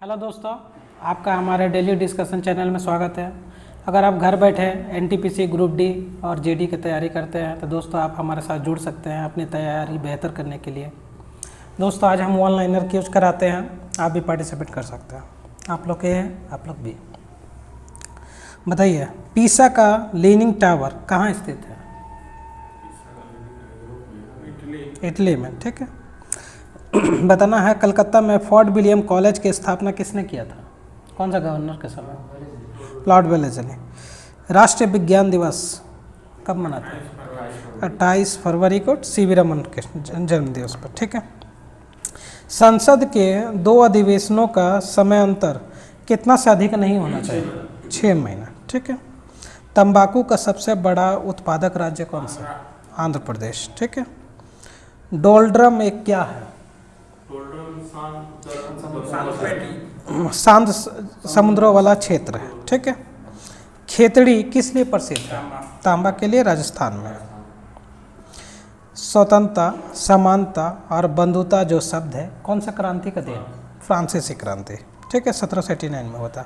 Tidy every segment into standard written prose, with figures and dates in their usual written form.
Hello दोस्तों, आपका हमारे डेली डिस्कशन चैनल में स्वागत है। अगर आप घर बैठे एनटीपीसी ग्रुप डी और जीडी की तैयारी करते हैं तो दोस्तों आप हमारे साथ जुड़ सकते हैं अपनी तैयारी बेहतर करने के लिए। दोस्तों आज हम ऑनलाइनर क्यूज कराते हैं, आप भी पार्टिसिपेट कर सकते हैं। आप लोग के हैं, आप लोग भी बताइए, पीसा का लीनिंग टावर कहाँ स्थित है? इटली में, ठीक है। बताना है, कलकत्ता में फोर्ट विलियम कॉलेज की स्थापना किसने किया था? कौन सा गवर्नर के समय? Lord Wellesley. राष्ट्रीय विज्ञान दिवस कब मनाते हैं? 28 फरवरी को सीवी रमन के जन्म दिवस पर, ठीक है। संसद के 2 अधिवेशनों का समय अंतर कितना से अधिक नहीं होना चाहिए? 6 महीना, ठीक है। तंबाकू का सबसे बड़ा उत्पादक राज्य कौन सा? आंध्र प्रदेश, ठीक है। डोल्ड्रम एक क्या है? शांत समुद्रों वाला क्षेत्र है, ठीक है। खेतड़ी किस लिए प्रसिद्ध है? तांबा के लिए, राजस्थान में। स्वतंत्रता, समानता और बंधुता जो शब्द है कौन सा क्रांति का देन? फ्रांसीसी क्रांति, ठीक है, 1789 में होता।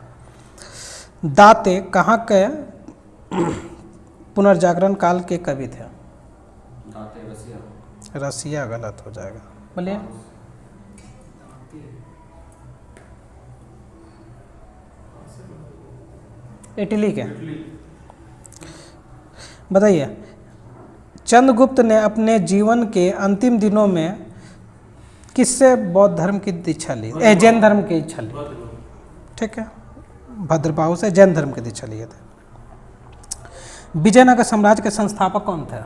दाते कहाँ के पुनर्जागरण काल के कवि थे? रसिया गलत हो जाएगा, बोलिए। इटली के। बताइए, चंद्रगुप्त ने अपने जीवन के अंतिम दिनों में किससे बौद्ध धर्म की दीक्षा ली? जैन धर्म की दीक्षा ली, ठीक है। भद्रबाहु से जैन धर्म की दीक्षा लिए थे। विजयनगर साम्राज्य के संस्थापक कौन थे?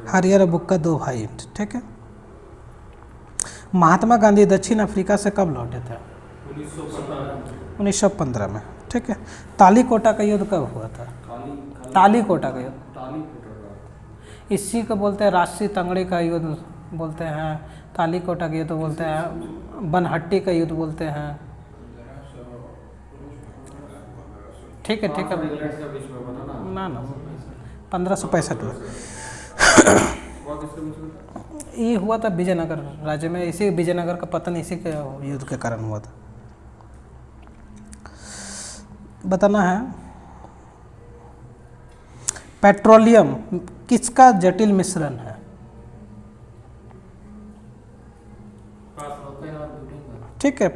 हरिहर और बुक्का, 2 भाई, ठीक है। महात्मा गांधी दक्षिण अफ्रीका से कब लौटे थे? 1915 में, ठीक है। तालीकोटा का युद्ध कब हुआ था? तालीकोटा का युद्ध, इसी को बोलते हैं राष्ट्रीय तंगड़ी का युद्ध बोलते हैं, तालीकोटा का युद्ध बोलते हैं, बनहट्टी का युद्ध बोलते हैं, ठीक है, ठीक है ना 1565 में ये हुआ था विजयनगर राज्य में। इसी विजयनगर का पतन इसी के युद्ध के कारण हुआ था। बताना है, पेट्रोलियम किसका जटिल मिश्रण है? ठीक है,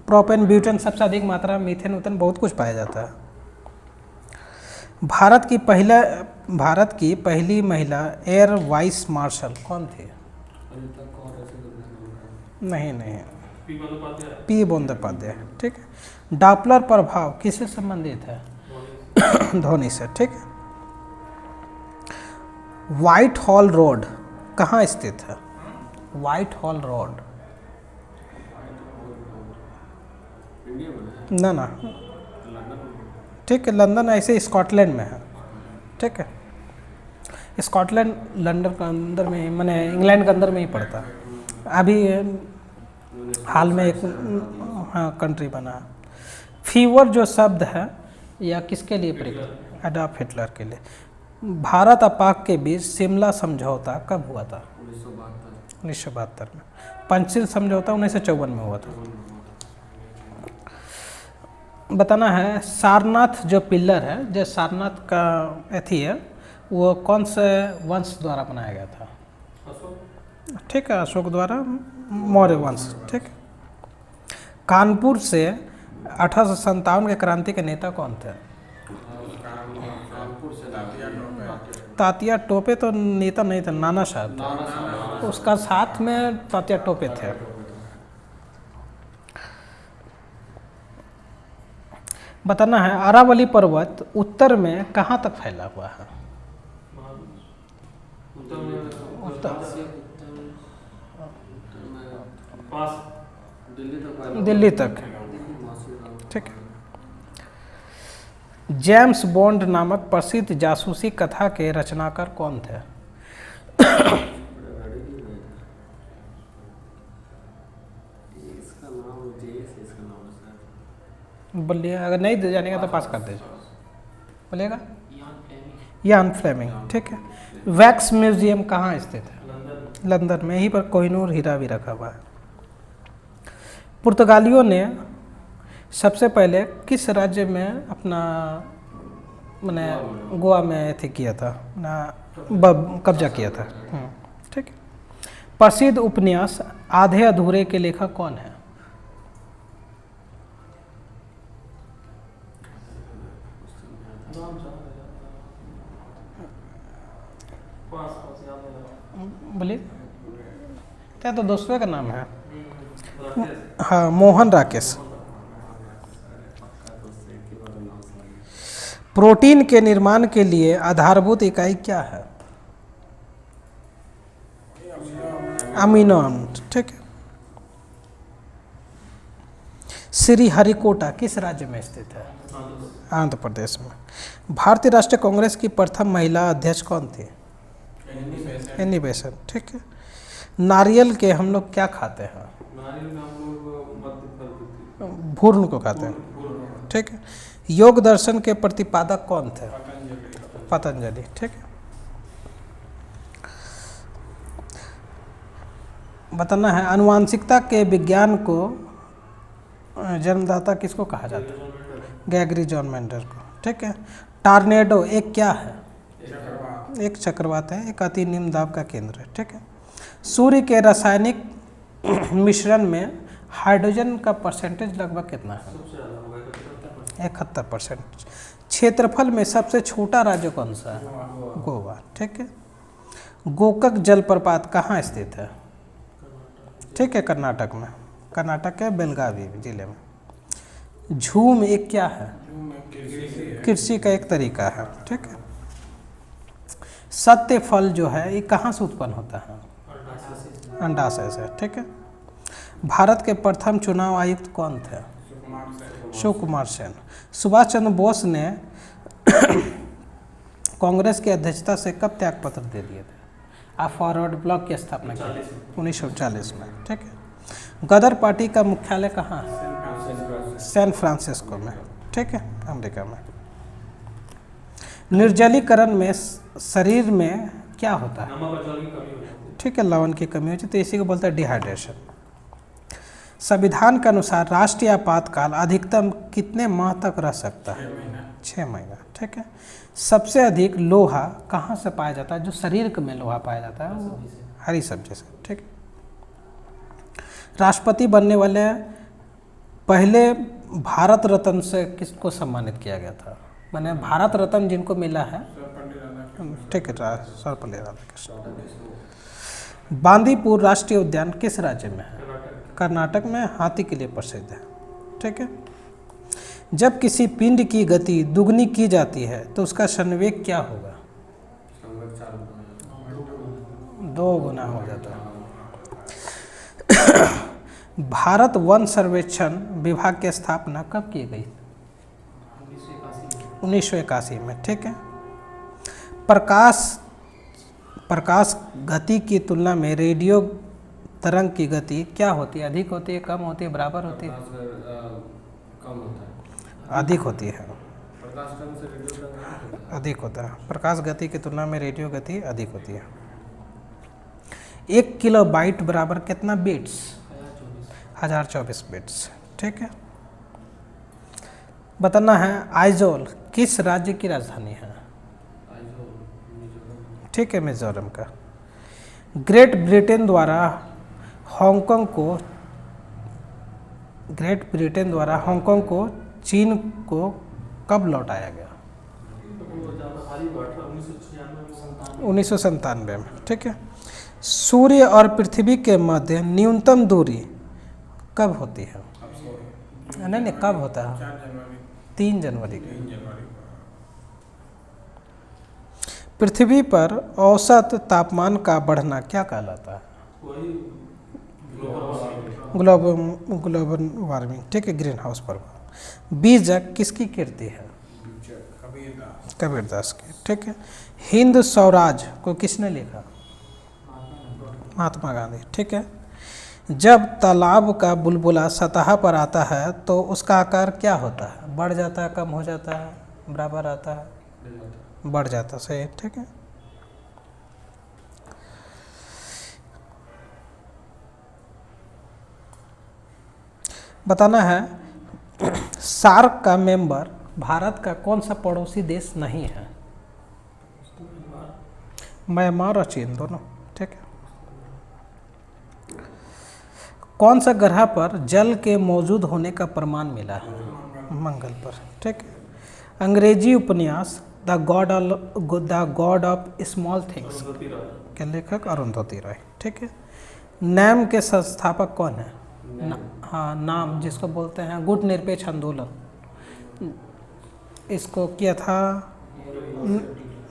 प्रोपेन, ब्यूटेन, सबसे अधिक मात्रा में मीथेन, उथेन, बहुत कुछ पाया जाता है। भारत की पहली महिला एयर वाइस मार्शल कौन थी? नहीं, पी बंदोपाध्याय, ठीक है। डॉपलर प्रभाव किससे संबंधित है? ध्वनि से, ठीक है। व्हाइट हॉल रोड कहाँ स्थित है? व्हाइट हॉल रोड ना, ठीक है, लंदन, ऐसे स्कॉटलैंड में है, ठीक है। स्कॉटलैंड लंदन के अंदर में, मैंने इंग्लैंड के अंदर में ही पड़ता है। अभी हाल में एक कंट्री बना है। फीवर जो शब्द है यह किसके लिए प्रयुक्त? एडॉल्फ हिटलर के लिए। भारत और पाक के बीच शिमला समझौता कब हुआ था? 1972 में। पंचशील समझौता 1954 में हुआ था। बताना है, सारनाथ जो पिलर है, जो सारनाथ का एथी है, वो कौन से वंश द्वारा बनाया गया था? ठीक है, अशोक द्वारा, मौर्य वंश, ठीक है। कानपुर से 1857 के क्रांति के नेता कौन थे? तात्या टोपे तो नेता नहीं था, नाना साहब थे। उसका साथ में तात्या टोपे थे। बताना है, अरावली पर्वत उत्तर में कहाँ तक फैला हुआ है? दिल्ली तक, ठीक है। जेम्स बॉन्ड नामक प्रसिद्ध जासूसी कथा के रचनाकार कौन थे? बोलिए, अगर नहीं जानेगा तो पास कर दीजिए, बोलिएगा। यान फ्लेमिंग, ठीक है। वैक्स म्यूजियम कहाँ स्थित है? लंदन में, यहीं पर कोहिनूर हीरा भी रखा हुआ है। पुर्तगालियों ने सबसे पहले किस राज्य में अपना मैंने गोवा में ऐसे किया था ना कब्जा किया था। ठीक है। प्रसिद्ध उपन्यास आधे अधूरे के लेखक कौन है? बोलिए, क्या तो दोस्तों का नाम है? हाँ, मोहन राकेश। प्रोटीन के निर्माण के लिए आधारभूत इकाई क्या है? अमीनो अम्ल। ठीक है। श्रीहरिकोटा किस राज्य में स्थित है? आंध्र प्रदेश में। भारतीय राष्ट्रीय कांग्रेस की प्रथम महिला अध्यक्ष कौन थी? Annie Besant. ठीक है। नारियल के हम लोग क्या खाते हैं? भूर्ण को खाते हैं। ठीक है। योग दर्शन के प्रतिपादक कौन थे? पतंजलि। ठीक है। बताना है आनुवांशिकता के विज्ञान को जन्मदाता किसको कहा जाता है? ग्रेगरी जॉन मेंडल को। ठीक है। टॉर्नेडो एक क्या है? एक चक्रवात है, एक अति निम्न दाब का केंद्र है। ठीक है। सूर्य के रासायनिक मिश्रण में हाइड्रोजन का परसेंटेज लगभग कितना है? 71%। क्षेत्रफल में सबसे छोटा राज्य कौन सा है? गोवा। ठीक है। गोकक जलप्रपात कहाँ स्थित है? ठीक है, कर्नाटक में। कर्नाटक के बेलगावी जिले में। झूम एक क्या है? कृषि का एक तरीका है। ठीक है। सत्य फल जो है ये कहाँ से उत्पन्न होता है? अंडाशय से। ठीक है। भारत के प्रथम चुनाव आयुक्त कौन थे? शिव कुमार सेन। सुभाष चंद्र बोस ने कांग्रेस की अध्यक्षता से कब त्यागपत्र दे दिए थे? आप फॉरवर्ड ब्लॉक की स्थापना की 1940 में। ठीक है। गदर पार्टी का मुख्यालय कहाँ है? सैन फ्रांसिस्को में। ठीक है, अमेरिका में। निर्जलीकरण में शरीर में क्या होता है? ठीक है, लवण की कमी होती है, तो इसी को बोलते हैं डिहाइड्रेशन। संविधान के अनुसार राष्ट्रीय आपातकाल अधिकतम कितने माह तक रह सकता है? 6 महीना। ठीक है। सबसे अधिक लोहा कहाँ से पाया जाता है? जो शरीर में लोहा पाया जाता है वो हरी सब्जी से। ठीक है। राष्ट्रपति बनने वाले पहले भारत रत्न से किसको सम्मानित किया गया था? मैंने भारत रत्न जिनको मिला है, ठीक है, सर्वपल्ली राधाकृष्णन। बांदीपुर राष्ट्रीय उद्यान किस राज्य में है? कर्नाटक में। हाथी के लिए प्रसिद्ध है। ठीक है। जब किसी पिंड की गति दुगनी की जाती है तो उसका संवेग क्या होगा? 2 गुना हो जाता है। भारत वन सर्वेक्षण विभाग की स्थापना कब की गई? 1981 में। ठीक है। प्रकाश गति की तुलना में रेडियो तरंग की गति क्या होती है? अधिक होती है, कम होती है, बराबर होती है? कम होता है। अधिक होती है। प्रकाश गति से रेडियो तरंग अधिक होता है। प्रकाश गति की तुलना में रेडियो गति अधिक होती है। 1 किलोबाइट बराबर कितना बिट्स? 1024 बिट्स। ठीक है। बताना है आइजोल किस राज्य की राजधानी है? ठीक है, मिजोरम का। ग्रेट ब्रिटेन द्वारा हांगकांग को चीन को कब लौटाया गया? 1997 में। ठीक है। सूर्य और पृथ्वी के मध्य न्यूनतम दूरी कब होती है? नहीं, कब होता है? 3 जनवरी को। पृथ्वी पर औसत तापमान का बढ़ना क्या कहलाता है? Global warming. ठीक है, ग्रीन हाउस प्रभाव। बीजक किसकी कृति है? कबीरदास की। ठीक है। हिंद स्वराज को किसने लिखा? महात्मा गांधी। ठीक है। जब तालाब का बुलबुला सतह पर आता है तो उसका आकार क्या होता है? बढ़ जाता है, कम हो जाता है, बराबर आता है? बढ़ जाता। सही। ठीक है। बताना है सार्क का मेंबर भारत का कौन सा पड़ोसी देश नहीं है? म्यांमार और चीन दोनों, ठीक है। कौन सा ग्रह पर जल के मौजूद होने का प्रमाण मिला है? मंगल पर, ठीक है। अंग्रेजी उपन्यास the God of small things के लेखक अरुंधति रॉय, ठीक है। नैम के संस्थापक कौन है? हाँ, नाम जिसको बोलते हैं गुट निरपेक्ष आंदोलन, इसको किया था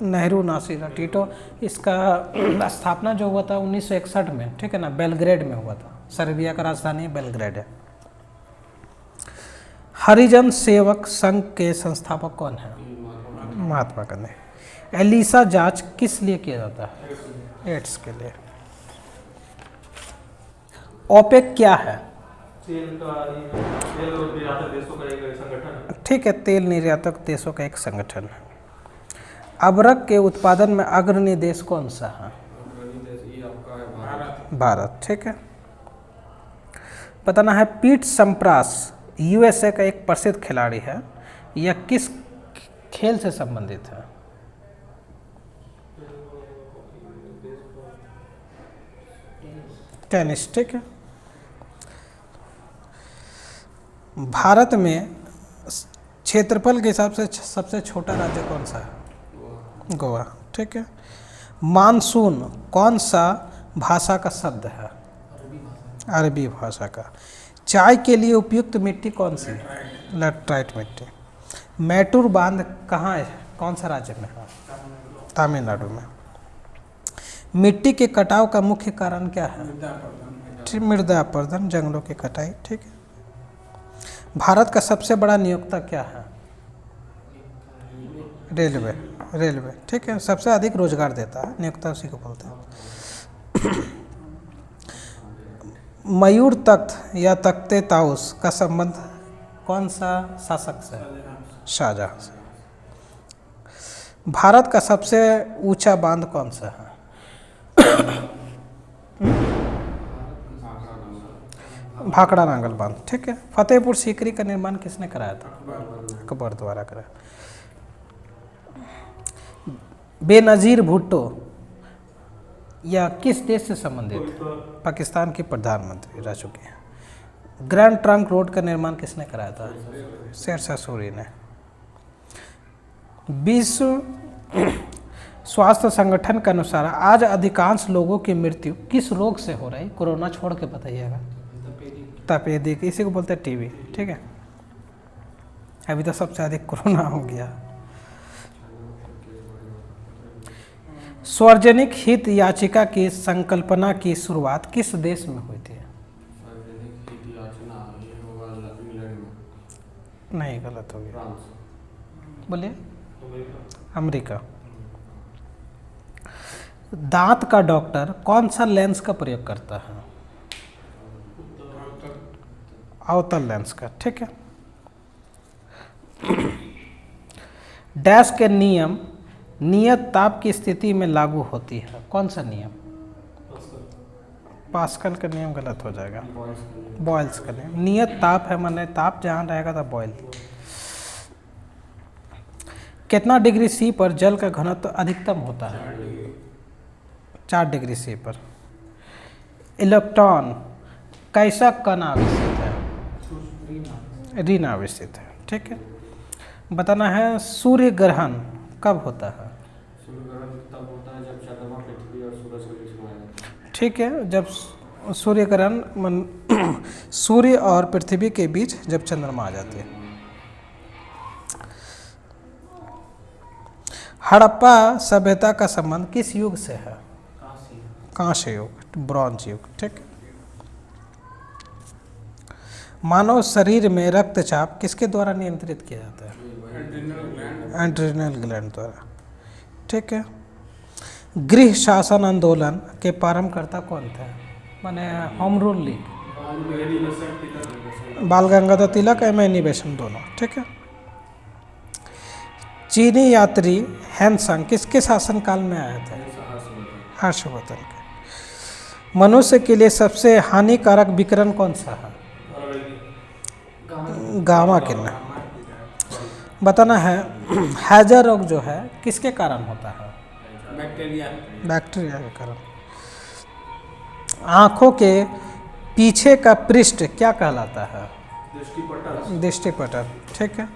नेहरू नासिर टीटो। इसका स्थापना जो हुआ था 1961 में, ठीक है ना, बेलग्रेड में हुआ था। सर्बिया का राजधानी बेलग्रेड है। हरिजन सेवक संघ के संस्थापक कौन है? महात्मा गांधी। एलिसा जांच किस लिए किया जाता है? एड्स के लिए। ओपेक क्या है? तेल निर्यातक देशों का एक संगठन, ठीक है, तेल निर्यातक देशों का एक संगठन है। अबरक के उत्पादन में अग्रणी देश कौन सा है? ये आपका है भारत। भारत, ठीक है। बताना है पीट सम्प्रास यूएसए का एक प्रसिद्ध खिलाड़ी है, यह किस खेल से संबंधित है? टेनिस, ठीक है। भारत में क्षेत्रफल के हिसाब से सबसे छोटा राज्य कौन सा है? गोवा, ठीक है। मानसून कौन सा भाषा का शब्द है? अरबी भाषा का। चाय के लिए उपयुक्त मिट्टी कौन सी? लैटराइट मिट्टी। मैटूर बांध कहाँ है, कौन सा राज्य में है? तमिलनाडु में। मिट्टी के कटाव का मुख्य कारण क्या है? मृदा अपरदन, जंगलों की कटाई, ठीक है। भारत का सबसे बड़ा नियोक्ता क्या है? रेलवे, ठीक है। सबसे अधिक रोजगार देता है नियोक्ता, उसी को बोलते हैं। मयूर तख्त या तख्ते ताउस का संबंध कौन सा शासक से? शाहजहां से। भारत का सबसे ऊंचा बांध कौन सा है? भाखड़ा नांगल बांध, ठीक है। फतेहपुर सीकरी का निर्माण किसने कराया था? अकबर द्वारा कराया। बेनजीर भुट्टो या किस देश से संबंधित? पाकिस्तान के प्रधानमंत्री रह चुके हैं। ग्रैंड ट्रंक रोड का निर्माण किसने कराया था? शेरशाह सूरी ने। विश्व स्वास्थ्य संगठन के अनुसार आज अधिकांश लोगों की मृत्यु किस रोग से हो रही? कोरोना छोड़ के बताइएगा। तपेदिक, इसी को बोलते हैं टीबी, ठीक है। अभी तो सबसे अधिक कोरोना हो गया। सार्वजनिक हित याचिका की संकल्पना की शुरुआत किस देश में हुई थी? सार्वजनिक हित याचना ये होगा इंग्लैंड में। नहीं, गलत हो गया। फ्रांस। बोलिए। अमेरिका। दांत का डॉक्टर कौन सा लेंस का प्रयोग करता है? अवतल लेंस का, ठीक है। डैश के नियम नियत ताप की स्थिति में लागू होती है, कौन सा नियम? पास्कल का नियम गलत हो जाएगा। बॉयल्स का नियम। नियत ताप है, माने ताप जहाँ रहेगा तो बॉयल। कितना डिग्री सी पर जल का घनत्व अधिकतम होता है? 4 डिग्री सी पर। इलेक्ट्रॉन कैसा कण आविष्कृत है? ऋण आविष्कृत है, ठीक है। बताना है सूर्य ग्रहण कब होता है? सूर्य ग्रहण तब होता है जब चंद्रमा पृथ्वी और सूरज के बीच में आ जाता है, ठीक है। जब सूर्य ग्रहण सूर्य और पृथ्वी के बीच जब चंद्रमा आ जाती है। हड़प्पा सभ्यता का संबंध किस युग से है? कांस्य युग, ब्रॉन्ज युग, ठीक। मानव शरीर में रक्तचाप किसके द्वारा नियंत्रित किया जाता है? एड्रिनल ग्लैंड द्वारा, ठीक है। गृह शासन आंदोलन के प्रारंभकर्ता कौन थे? माने होम रूल लीग, बाल गंगाधर तिलक, एम.एन. बेसेंट दोनों, ठीक है। चीनी यात्री हैंसंग किसके शासनकाल में आए थे? हर्षवर्धन के। मनुष्य के लिए सबसे हानिकारक विकिरण कौन सा है? गामा किरण। बताना है हैजा रोग जो है किसके कारण होता है? बैक्टीरिया के कारण। आँखों के पीछे का पृष्ठ क्या कहलाता है? दृष्टिपटल। ठीक है,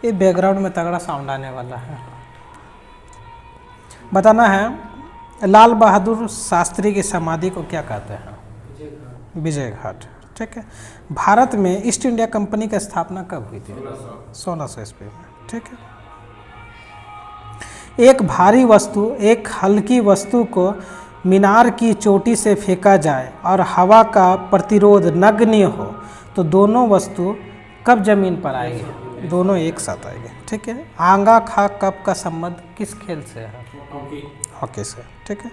ये बैकग्राउंड में तगड़ा साउंड आने वाला है। बताना है लाल बहादुर शास्त्री की समाधि को क्या कहते हैं? विजय घाट। ठीक है, भारत में ईस्ट इंडिया कंपनी की स्थापना कब हुई थी? 1600 ईस्वी में। ठीक है, एक भारी वस्तु एक हल्की वस्तु को मीनार की चोटी से फेंका जाए और हवा का प्रतिरोध नगण्य हो तो दोनों वस्तु कब जमीन पर आएगी? दोनों एक साथ आएंगे। ठीक है, आंगा खा कप का संबंध किस खेल से है? हॉकी से। ठीक है,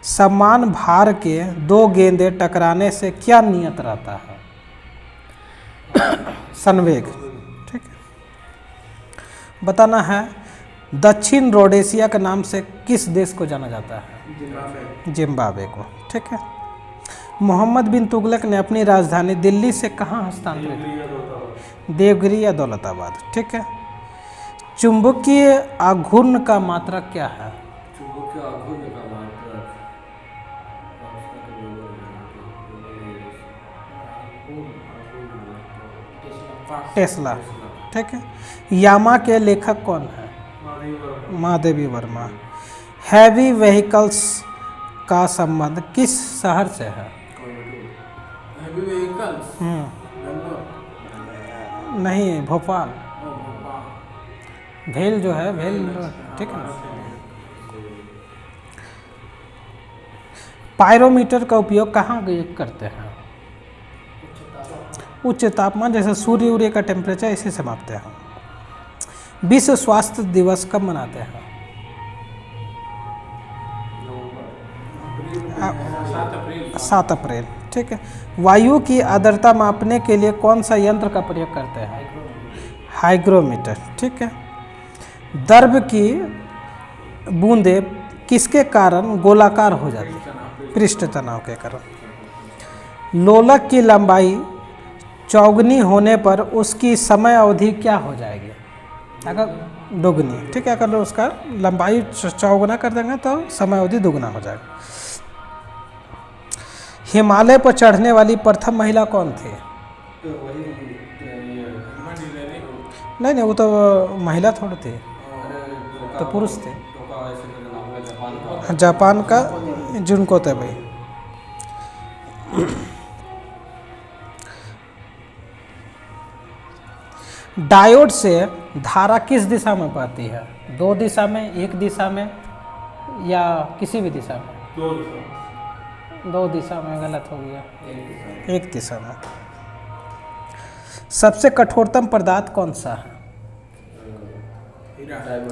समान भार के दो गेंदें टकराने से क्या नियत रहता है? संवेग। ठीक है, बताना है दक्षिण रोडेशिया के नाम से किस देश को जाना जाता है? जिम्बाब्वे को। ठीक है, मोहम्मद बिन तुगलक ने अपनी राजधानी दिल्ली से कहाँ हस्तांतरित? देवगिरी या दौलताबाद। ठीक है, चुंबकीय आघूर्ण का मात्रक क्या है? टेस्ला। ठीक है, यामा के लेखक कौन है? महादेवी वर्मा। हैवी व्हीकल्स का संबंध किस शहर से है? नहीं, भोपाल। भेल जो है, भेल। ठीक है ना। पायरोमीटर का उपयोग कहाँ करते हैं? उच्च तापमान, जैसे सूर्य उर्य का टेम्परेचर, इसी से मापते हैं। विश्व स्वास्थ्य दिवस कब मनाते हैं? 7 अप्रैल। ठीक है, वायु की आर्द्रता मापने के लिए कौन सा यंत्र का प्रयोग करते हैं? हाइग्रोमीटर। ठीक है, द्रव की बूंदें किसके कारण गोलाकार हो जाती है? पृष्ठ तनाव के कारण। लोलक की लंबाई चौगुनी होने पर उसकी समय अवधि क्या हो जाएगी? अगर दोगुनी। ठीक है, अगर उसका लंबाई चौगुना कर देंगे तो समय अवधि दोगुना हो जाएगा। हिमालय पर चढ़ने वाली प्रथम महिला कौन थी? नहीं, वो तो महिला थोड़ी थी, तो पुरुष थे। जापान का जुनको तबे। डायोड से धारा किस दिशा में बहती है? 2 दिशा में, 1 दिशा में, या किसी भी दिशा में? 2 दिशा में। गलत हो गया, 1 दिशा में। सबसे कठोरतम पदार्थ कौन सा है?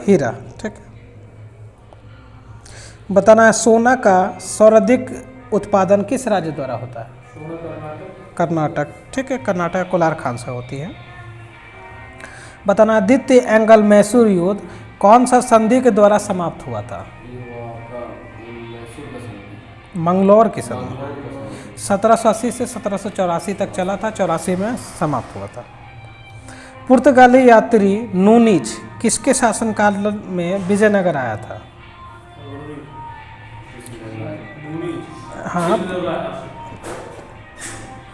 हीरा। ठीक है, बताना है सोना का सर्वाधिक उत्पादन किस राज्य द्वारा होता है? कर्नाटक। ठीक है, कर्नाटक कोलार खान से होती है। बताना द्वितीय एंग्लो मैसूर युद्ध कौन सा संधि के द्वारा समाप्त हुआ था? मंगलौर की संधि। 1780 से 1784 तक चला था, 84 में समाप्त हुआ था। पुर्तगाली यात्री नूनीज किसके शासनकाल में विजयनगर आया था? हाँ,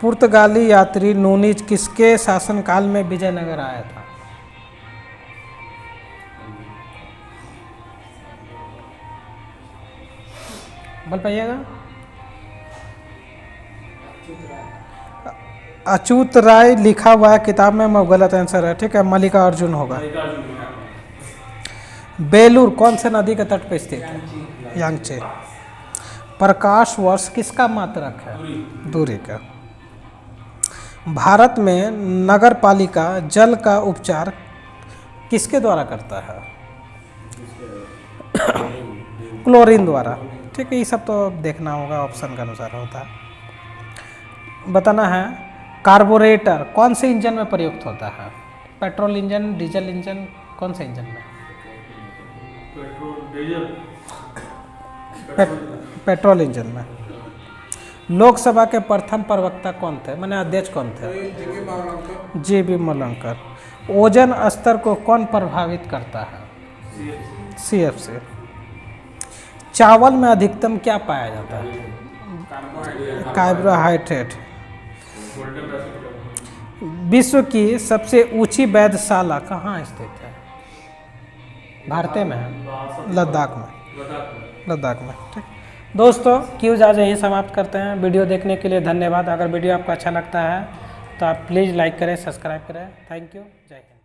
पुर्तगाली यात्री नूनीज किसके शासनकाल में विजयनगर आया था? बोल पाइएगा? अच्युत राय लिखा हुआ है किताब में, मैं गलत आंसर है। ठीक है, मल्लिका अर्जुन होगा। बेलूर कौन से नदी के तट पर स्थित है? यांगचे। प्रकाश वर्ष किसका मात्रक है? दूरी का। भारत में नगर पालिका जल का उपचार किसके द्वारा करता है? क्लोरीन द्वारा। ठीक है, ये सब तो देखना होगा, ऑप्शन के अनुसार होता है। बताना है कार्बोरेटर कौन से इंजन में प्रयुक्त होता है? पेट्रोल इंजन, डीजल इंजन, कौन से इंजन में? पेट्रोल इंजन में। लोकसभा के प्रथम प्रवक्ता कौन थे, मैंने अध्यक्ष कौन थे? जी.बी. मलंकर। ओजोन स्तर को कौन प्रभावित करता है? CFC। चावल में अधिकतम क्या पाया जाता है? कार्बोहाइड्रेट। विश्व की सबसे ऊंची वेधशाला कहाँ स्थित है? भारत में है, लद्दाख में। लद्दाख में, ठीक। दोस्तों क्यूज आज यहीं समाप्त करते हैं। वीडियो देखने के लिए धन्यवाद। अगर वीडियो आपको अच्छा लगता है तो आप प्लीज़ लाइक करें, सब्सक्राइब करें। थैंक यू, जय हिंद।